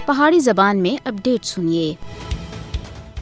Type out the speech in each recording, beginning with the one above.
پہاڑی زبان میں اپڈیٹ سنیے۔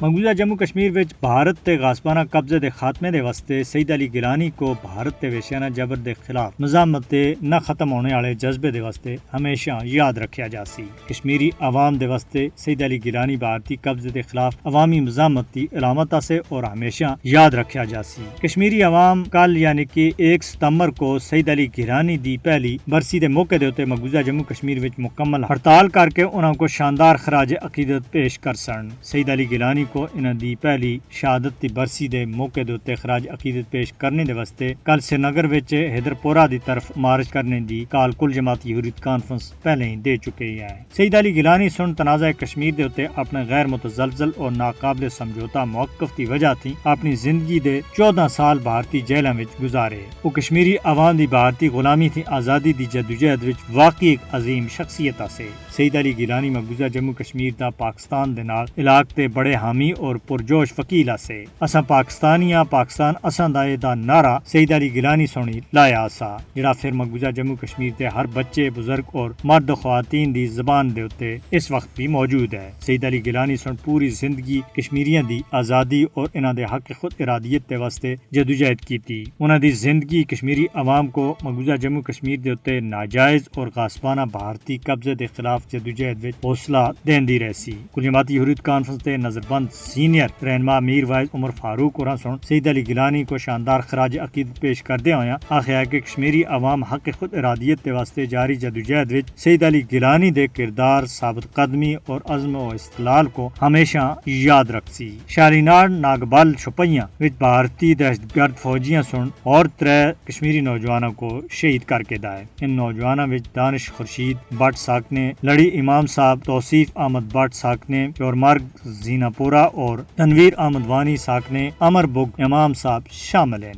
مقبوضہ جموں کشمیر وچ بھارت تے غاصبانہ قبضے دے خاتمے دے واسطے سید علی گیلانی کو بھارت تے ویشیانہ جبر دے خلاف مزاحمت تے نہ ختم ہونے والے جذبے دے واسطے ہمیشہ یاد رکھیا جا سی۔ کشمیری عوام دے واسطے سید علی گیلانی بھارتی قبضے دے خلاف عوامی مزاحمت دی علامت سے اور ہمیشہ یاد رکھیا جا سی۔ کشمیری عوام کل یعنی کہ 1 ستمبر کو سید علی گیلانی دی پہلی برسی دے موقع دے اوتے مقبوضہ جموں کشمیر وچ مکمل ہڑتال کر کے انہاں کو شاندار خراج عقیدت پیش کر سن۔ سید علی گیلانی کو انہاں دی پہلی شہادت دی برسی دے موقع دے اوتے خراج عقیدت پیش کرنے دے واسطے کل سری نگر وچ حیدرپورہ دی طرف مارچ کرنے دی کال کل جماعتی حریت کانفرنس پہلے ہی دے چکے ہیں۔ سید علی گیلانی سن تنازع کشمیر دے اوتے اپنے غیر متزلزل اور ناقابل سمجھوتا موقف دی وجہ تھی اپنی زندگی دے 14 سال بھارتی جیلاں وچ گزارے۔ وہ کشمیری عوام دی بھارتی غلامی تھی آزادی دی جدوجہد وچ واقعی ایک عظیم شخصیت سے۔ سید علی گیلانی مقبوضہ جموں کشمیر دا پاکستان دے نال علاقے تے بڑے حامی اور پرجوش وکیل سے۔ اساں پاکستانیاں پاکستان اساں دا نعرہ سید علی گیلانی سونی لایا سا، جڑا پھر مقبوضہ جموں کشمیر دے ہر بچے بزرگ اور مرد خواتین دی زبان دے اوتے اس وقت بھی موجود ہے۔ سید علی گیلانی سن پوری زندگی کشمیریاں دی آزادی اور انہاں دے حق خود ارادیت دے واسطے جدوجہد کیتی۔ انہاں دی زندگی کشمیری عوام کو مقبوضہ جموں کشمیر دے اوتے ناجائز اور غاصبانہ بھارتی قبضے دے خلاف جدوجہد وچ حوصلہ دیندی رہسی۔ کل جماعتی حریت کانفرنس تے نظر بند سینئر رہنما میر وائز عمر فاروق اور سن سید علی گیلانی کو شاندار خراج عقیدت پیش کردے ہویا آخیا کہ کشمیری عوام حق خود ارادیت دے واسطے جاری جدوجہد وچ سید علی گیلانی دے کردار، ثابت قدمی اور عزم و استقلال کو ہمیشہ یاد رکھسی۔ شالینار ناگبل شپیاں وچ بھارتی دہشت گرد فوجیاں سن اور 3 کشمیری نوجوانوں کو شہید کر کے دائے۔ ان نوجوانوں وچ دانش خورشید بٹ ساکنے، لڑی امام صاحب، توصیف احمد بٹ ساکنے، پیورمرگ زینا پورہ اور تنویر احمد وانی ساکنے، امر بگ امام صاحب شامل ہیں۔